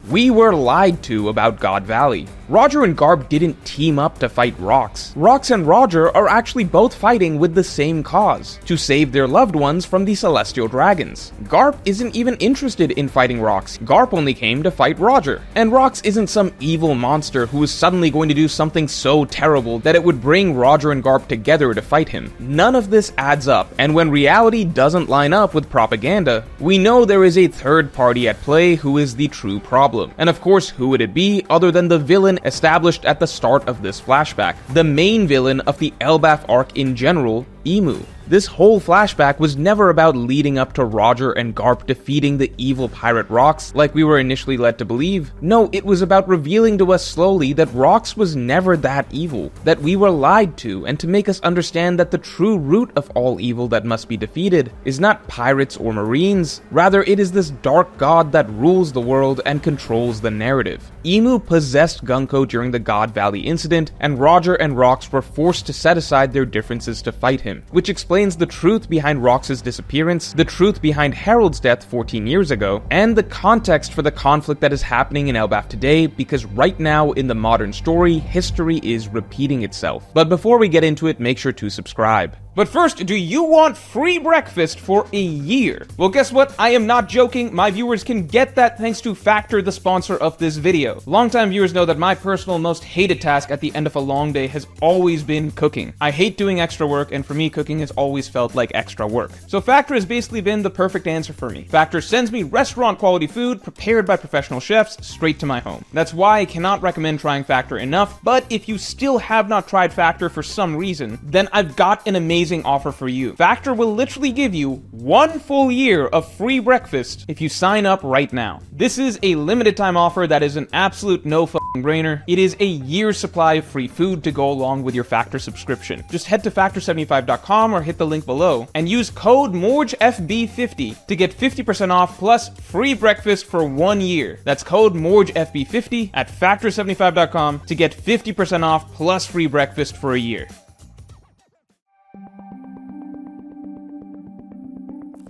We were lied to about God Valley. Roger and Garp didn't team up to fight Rox. Rox and Roger are actually both fighting with the same cause, to save their loved ones from the Celestial Dragons. Garp isn't even interested in fighting Rox. Garp only came to fight Roger. And Rox isn't some evil monster who is suddenly going to do something so terrible that it would bring Roger and Garp together to fight him. None of this adds up, and when reality doesn't line up with propaganda, we know there is a third party at play who is the true problem. And of course, who would it be other than the villain established at the start of this flashback, the main villain of the Elbaf arc in general, Emu. This whole flashback was never about leading up to Roger and Garp defeating the evil pirate Rox like we were initially led to believe. No, it was about revealing to us slowly that Rox was never that evil, that we were lied to, and to make us understand that the true root of all evil that must be defeated is not pirates or marines, rather it is this dark god that rules the world and controls the narrative. Emu possessed Gunko during the God Valley incident, and Roger and Rox were forced to set aside their differences to fight him, which explains the truth behind Rox's disappearance, the truth behind Harald's death 14 years ago, and the context for the conflict that is happening in Elbaf today, because right now in the modern story, history is repeating itself. But before we get into it, make sure to subscribe. But first, do you want free breakfast for a year? Well, guess what? I am not joking. My viewers can get that thanks to Factor, the sponsor of this video. Longtime viewers know that my personal most hated task at the end of a long day has always been cooking. I hate doing extra work, and for me, cooking has always felt like extra work. So Factor has basically been the perfect answer for me. Factor sends me restaurant quality food prepared by professional chefs straight to my home. That's why I cannot recommend trying Factor enough, but if you still have not tried Factor for some reason, then I've got an amazing offer for you. Factor will literally give you 1 full year of free breakfast if you sign up right now. This is a limited time offer that is an absolute no-brainer. It is a year's supply of free food to go along with your Factor subscription. Just head to factor75.com or hit the link below and use code MORGEFB50 to get 50% off plus free breakfast for 1 year. That's code MORGEFB50 at factor75.com to get 50% off plus free breakfast for a year.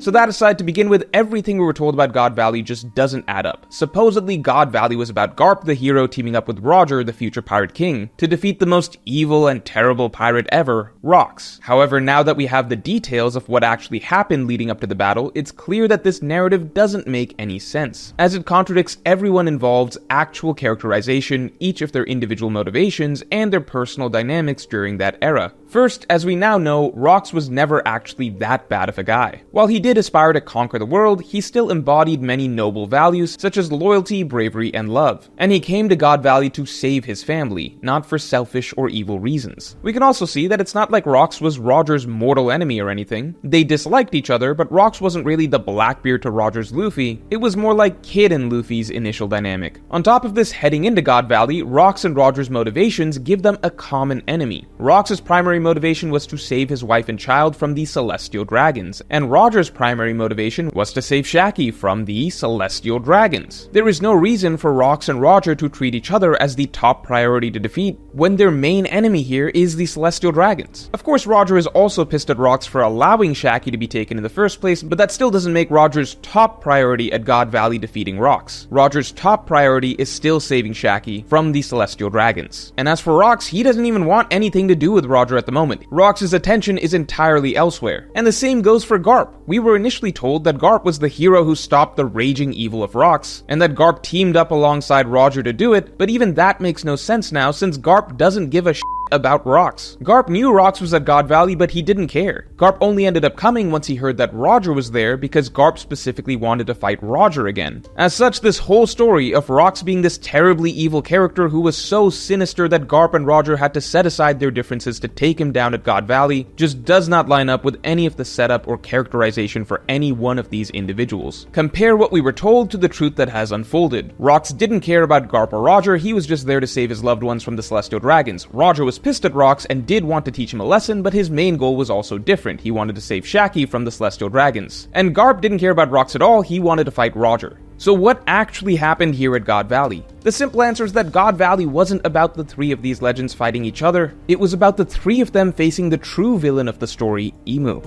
So that aside, to begin with, everything we were told about God Valley just doesn't add up. Supposedly, God Valley was about Garp, the hero, teaming up with Roger, the future pirate king, to defeat the most evil and terrible pirate ever, Rox. However, now that we have the details of what actually happened leading up to the battle, it's clear that this narrative doesn't make any sense, as it contradicts everyone involved's actual characterization, each of their individual motivations, and their personal dynamics during that era. First, as we now know, Rox was never actually that bad of a guy. While he did aspire to conquer the world, he still embodied many noble values such as loyalty, bravery, and love. And he came to God Valley to save his family, not for selfish or evil reasons. We can also see that it's not like Rox was Roger's mortal enemy or anything. They disliked each other, but Rox wasn't really the Blackbeard to Roger's Luffy. It was more like Kid and Luffy's initial dynamic. On top of this, heading into God Valley, Rox and Roger's motivations give them a common enemy. Rox's primary motivation was to save his wife and child from the Celestial Dragons, and Roger's primary motivation was to save Shaki from the Celestial Dragons. There is no reason for Rox and Roger to treat each other as the top priority to defeat when their main enemy here is the Celestial Dragons. Of course, Roger is also pissed at Rox for allowing Shaki to be taken in the first place, but that still doesn't make Roger's top priority at God Valley defeating Rox. Roger's top priority is still saving Shaki from the Celestial Dragons. And as for Rox, he doesn't even want anything to do with Roger at the moment. Rox's attention is entirely elsewhere. And the same goes for Garp. We were initially told that Garp was the hero who stopped the raging evil of Rox, and that Garp teamed up alongside Roger to do it, but even that makes no sense now since Garp doesn't give a shit about Rox. Garp knew Rox was at God Valley, but he didn't care. Garp only ended up coming once he heard that Roger was there because Garp specifically wanted to fight Roger again. As such, this whole story of Rox being this terribly evil character who was so sinister that Garp and Roger had to set aside their differences to take him down at God Valley just does not line up with any of the setup or characterization for any one of these individuals. Compare what we were told to the truth that has unfolded. Rox didn't care about Garp or Roger, he was just there to save his loved ones from the Celestial Dragons. Roger was pissed at Rox and did want to teach him a lesson, but his main goal was also different. He wanted to save Shaki from the Celestial Dragons. And Garp didn't care about Rox at all, he wanted to fight Roger. So what actually happened here at God Valley? The simple answer is that God Valley wasn't about the three of these legends fighting each other, it was about the three of them facing the true villain of the story, Emu.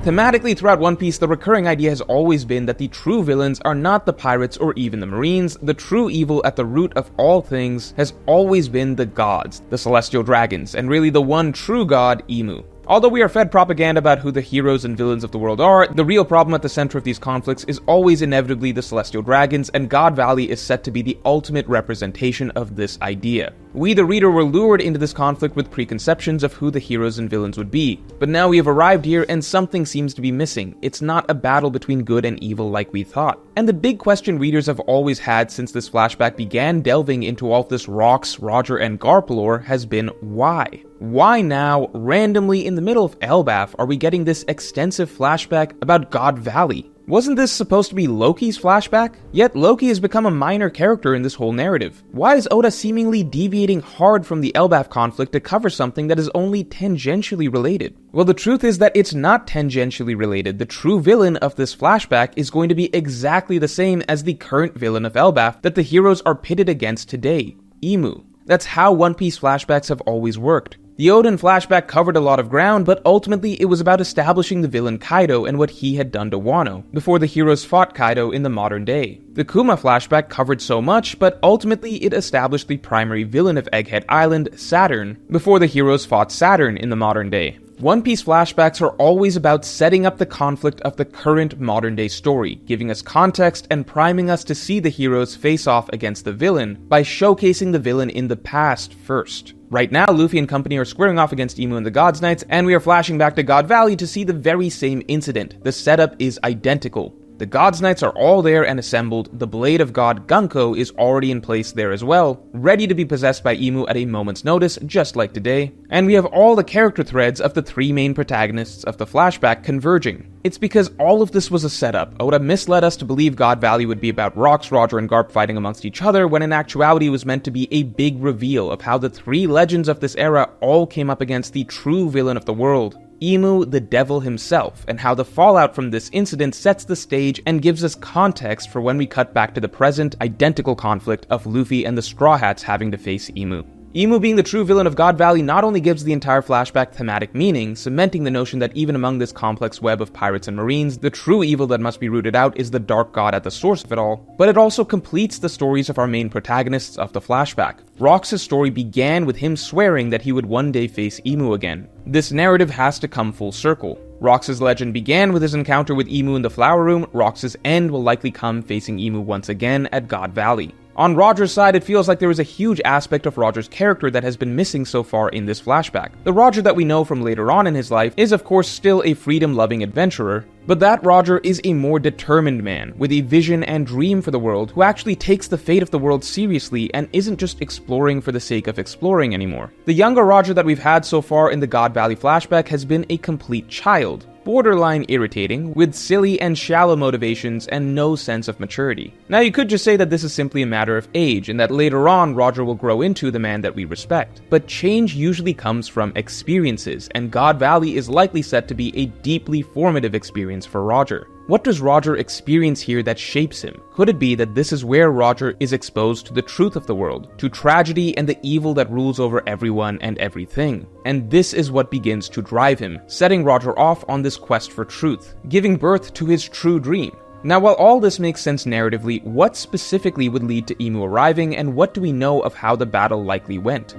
Thematically, throughout One Piece, the recurring idea has always been that the true villains are not the pirates or even the marines. The true evil at the root of all things has always been the gods, the celestial dragons, and really the one true god, Imu. Although we are fed propaganda about who the heroes and villains of the world are, the real problem at the center of these conflicts is always inevitably the Celestial Dragons, and God Valley is set to be the ultimate representation of this idea. We, the reader, were lured into this conflict with preconceptions of who the heroes and villains would be, but now we have arrived here and something seems to be missing. It's not a battle between good and evil like we thought. And the big question readers have always had since this flashback began delving into all this Rocks, Roger, and Garp lore has been why? Why now, randomly in the middle of Elbaf, are we getting this extensive flashback about God Valley? Wasn't this supposed to be Loki's flashback? Yet Loki has become a minor character in this whole narrative. Why is Oda seemingly deviating hard from the Elbaf conflict to cover something that is only tangentially related? Well, the truth is that it's not tangentially related. The true villain of this flashback is going to be exactly the same as the current villain of Elbaf that the heroes are pitted against today, Imu. That's how One Piece flashbacks have always worked. The Odin flashback covered a lot of ground, but ultimately it was about establishing the villain Kaido and what he had done to Wano, before the heroes fought Kaido in the modern day. The Kuma flashback covered so much, but ultimately it established the primary villain of Egghead Island, Saturn, before the heroes fought Saturn in the modern day. One Piece flashbacks are always about setting up the conflict of the current modern day story, giving us context and priming us to see the heroes face off against the villain by showcasing the villain in the past first. Right now, Luffy and company are squaring off against Imu and the Gods Knights, and we are flashing back to God Valley to see the very same incident. The setup is identical. The Gods Knights are all there and assembled. The Blade of God Gunko is already in place there as well, ready to be possessed by Imu at a moment's notice, just like today. And we have all the character threads of the three main protagonists of the flashback converging. It's because all of this was a setup. Oda misled us to believe God Valley would be about Rocks, Roger, and Garp fighting amongst each other, when in actuality it was meant to be a big reveal of how the three legends of this era all came up against the true villain of the world, Imu, the devil himself, and how the fallout from this incident sets the stage and gives us context for when we cut back to the present, identical conflict of Luffy and the Straw Hats having to face Imu. Imu being the true villain of God Valley not only gives the entire flashback thematic meaning, cementing the notion that even among this complex web of pirates and marines, the true evil that must be rooted out is the dark god at the source of it all, but it also completes the stories of our main protagonists of the flashback. Rox' story began with him swearing that he would one day face Imu again. This narrative has to come full circle. Rox's legend began with his encounter with Imu in the Flower Room. Rox's end will likely come facing Imu once again at God Valley. On Roger's side, it feels like there is a huge aspect of Roger's character that has been missing so far in this flashback. The Roger that we know from later on in his life is of course still a freedom-loving adventurer, but that Roger is a more determined man, with a vision and dream for the world, who actually takes the fate of the world seriously and isn't just exploring for the sake of exploring anymore. The younger Roger that we've had so far in the God Valley flashback has been a complete child, borderline irritating, with silly and shallow motivations and no sense of maturity. Now you could just say that this is simply a matter of age, and that later on Roger will grow into the man that we respect. But change usually comes from experiences, and God Valley is likely set to be a deeply formative experience for Roger. What does Roger experience here that shapes him? Could it be that this is where Roger is exposed to the truth of the world, to tragedy and the evil that rules over everyone and everything? And this is what begins to drive him, setting Roger off on this quest for truth, giving birth to his true dream. Now, while all this makes sense narratively, what specifically would lead to Imu arriving, and what do we know of how the battle likely went?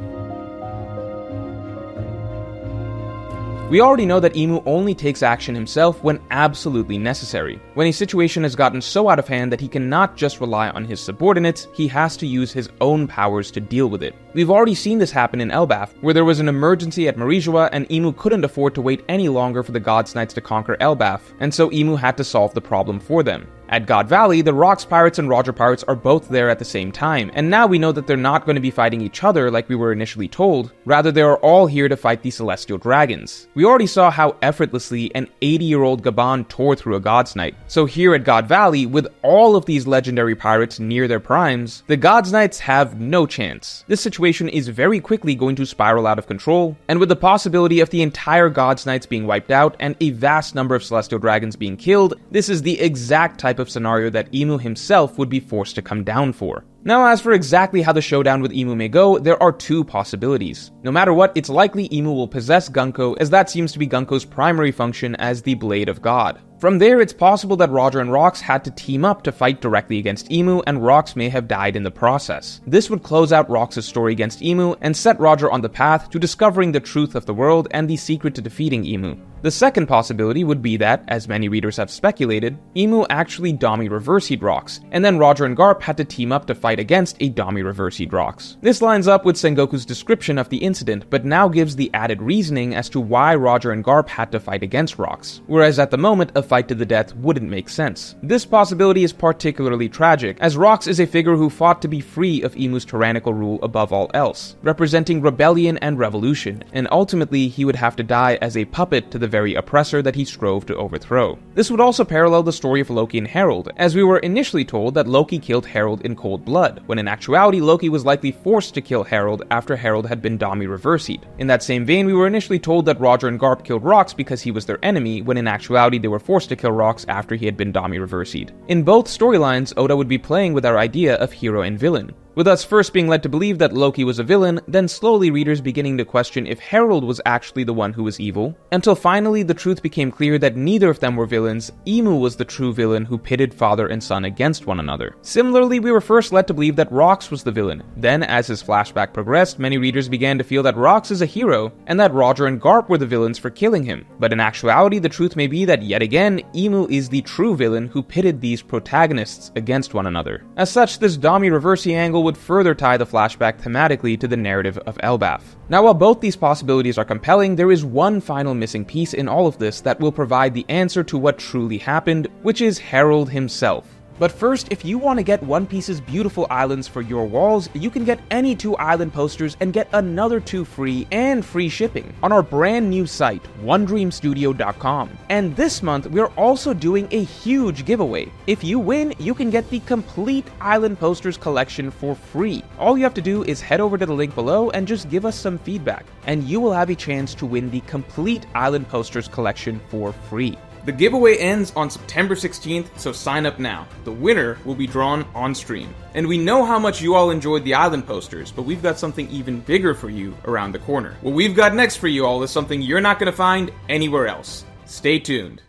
We already know that Imu only takes action himself when absolutely necessary. When a situation has gotten so out of hand that he cannot just rely on his subordinates, he has to use his own powers to deal with it. We've already seen this happen in Elbaf, where there was an emergency at Marijua and Imu couldn't afford to wait any longer for the Gods Knights to conquer Elbaf, and so Imu had to solve the problem for them. At God Valley, the Rocks Pirates and Roger Pirates are both there at the same time, and now we know that they're not going to be fighting each other like we were initially told. Rather, they are all here to fight the Celestial Dragons. We already saw how effortlessly an 80-year-old Gaban tore through a God's Knight. So here at God Valley, with all of these legendary pirates near their primes, the God's Knights have no chance. This situation is very quickly going to spiral out of control, and with the possibility of the entire God's Knights being wiped out and a vast number of Celestial Dragons being killed, this is the exact type type of scenario that Imu himself would be forced to come down for. Now, as for exactly how the showdown with Imu may go, there are two possibilities. No matter what, it's likely Imu will possess Gunko, as that seems to be Gunko's primary function as the Blade of God. From there, it's possible that Roger and Rox had to team up to fight directly against Imu, and Rox may have died in the process. This would close out Rox's story against Imu and set Roger on the path to discovering the truth of the world and the secret to defeating Imu. The second possibility would be that, as many readers have speculated, Imu actually Dami reversied Rox, and then Roger and Garp had to team up to fight against a Dami reversied Rox. This lines up with Sengoku's description of the incident, but now gives the added reasoning as to why Roger and Garp had to fight against Rox, whereas at the moment a fight to the death wouldn't make sense. This possibility is particularly tragic, as Rox is a figure who fought to be free of Imu's tyrannical rule above all else, representing rebellion and revolution, and ultimately he would have to die as a puppet to the very oppressor that he strove to overthrow. This would also parallel the story of Loki and Harald, as we were initially told that Loki killed Harald in cold blood, when in actuality Loki was likely forced to kill Harald after Harald had been Dami reversied. In that same vein, we were initially told that Roger and Garp killed Rox because he was their enemy, when in actuality they were forced to kill Rox after he had been Dami reversied. In both storylines, Oda would be playing with our idea of hero and villain, with us first being led to believe that Loki was a villain, then slowly readers beginning to question if Harald was actually the one who was evil, until finally the truth became clear that neither of them were villains. Imu was the true villain who pitted father and son against one another. Similarly, we were first led to believe that Rox was the villain. Then, as his flashback progressed, many readers began to feel that Rox is a hero, and that Roger and Garp were the villains for killing him. But in actuality, the truth may be that yet again, Imu is the true villain who pitted these protagonists against one another. As such, this Dami reversing angle would further tie the flashback thematically to the narrative of Elbaf. Now, while both these possibilities are compelling, there is one final missing piece in all of this that will provide the answer to what truly happened, which is Harald himself. But first, if you want to get One Piece's beautiful islands for your walls, you can get any 2 island posters and get another 2 free and free shipping on our brand new site, onedreamstudio.com. And this month, we're also doing a huge giveaway. If you win, you can get the complete island posters collection for free. All you have to do is head over to the link below and just give us some feedback, and you will have a chance to win the complete island posters collection for free. The giveaway ends on September 16th, so sign up now. The winner will be drawn on stream. And we know how much you all enjoyed the island posters, but we've got something even bigger for you around the corner. What we've got next for you all is something you're not going to find anywhere else. Stay tuned.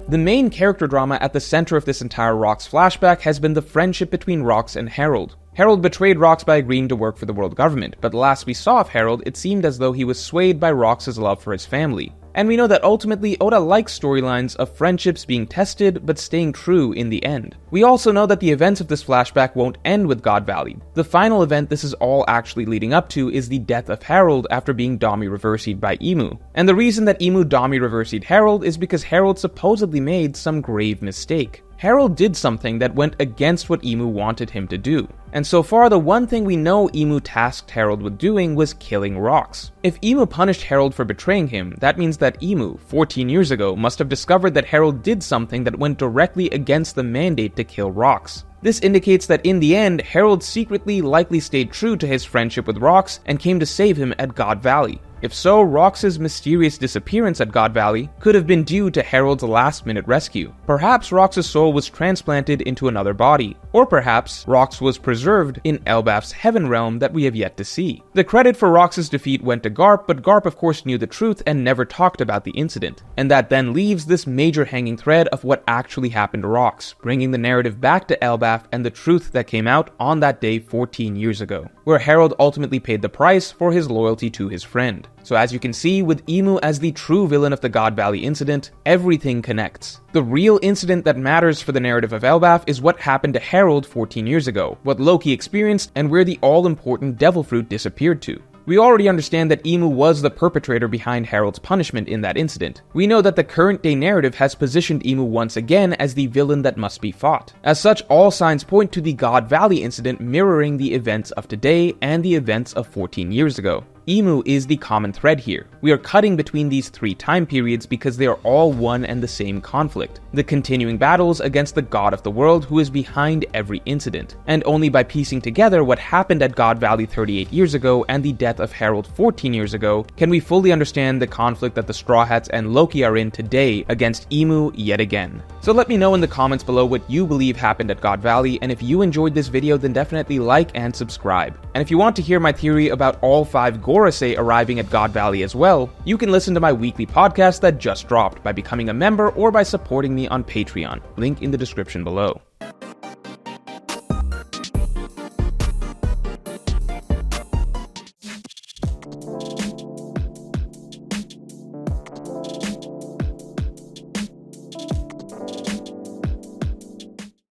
The main character drama at the center of this entire Rox flashback has been the friendship between Rox and Harald. Harold betrayed Rox by agreeing to work for the world government, but the last we saw of Harold, it seemed as though he was swayed by Rox's love for his family. And we know that ultimately Oda likes storylines of friendships being tested but staying true in the end. We also know that the events of this flashback won't end with God Valley. The final event this is all actually leading up to is the death of Harold after being Dami reversied by Imu. And the reason that Imu Dami reversied Harold is because Harold supposedly made some grave mistake. Harold did something that went against what Imu wanted him to do. And so far, the one thing we know Imu tasked Harold with doing was killing Rox. If Imu punished Harold for betraying him, that means that Imu, 14 years ago, must have discovered that Harold did something that went directly against the mandate to kill Rox. This indicates that in the end, Harold secretly likely stayed true to his friendship with Rox and came to save him at God Valley. If so, Rox's mysterious disappearance at God Valley could have been due to Harold's last-minute rescue. Perhaps Rox's soul was transplanted into another body, or perhaps Rox was preserved in Elbaf's heaven realm that we have yet to see. The credit for Rox's defeat went to Garp, but Garp of course knew the truth and never talked about the incident. And that then leaves this major hanging thread of what actually happened to Rox, bringing the narrative back to Elbaf and the truth that came out on that day 14 years ago, where Harold ultimately paid the price for his loyalty to his friend. So as you can see, with Imu as the true villain of the God Valley incident, everything connects. The real incident that matters for the narrative of Elbaf is what happened to Harold 14 years ago, what Loki experienced, and where the all-important devil fruit disappeared to. We already understand that Imu was the perpetrator behind Harold's punishment in that incident. We know that the current day narrative has positioned Imu once again as the villain that must be fought. As such, all signs point to the God Valley incident mirroring the events of today and the events of 14 years ago. Emu is the common thread here. We are cutting between these three time periods because they are all one and the same conflict, the continuing battles against the god of the world who is behind every incident. And only by piecing together what happened at God Valley 38 years ago and the death of Harald 14 years ago can we fully understand the conflict that the Straw Hats and Loki are in today against Emu yet again. So let me know in the comments below what you believe happened at God Valley, and if you enjoyed this video then definitely like and subscribe. And if you want to hear my theory about all 5 Gorosei arriving at God Valley as well, you can listen to my weekly podcast that just dropped by becoming a member or by supporting me on Patreon, link in the description below.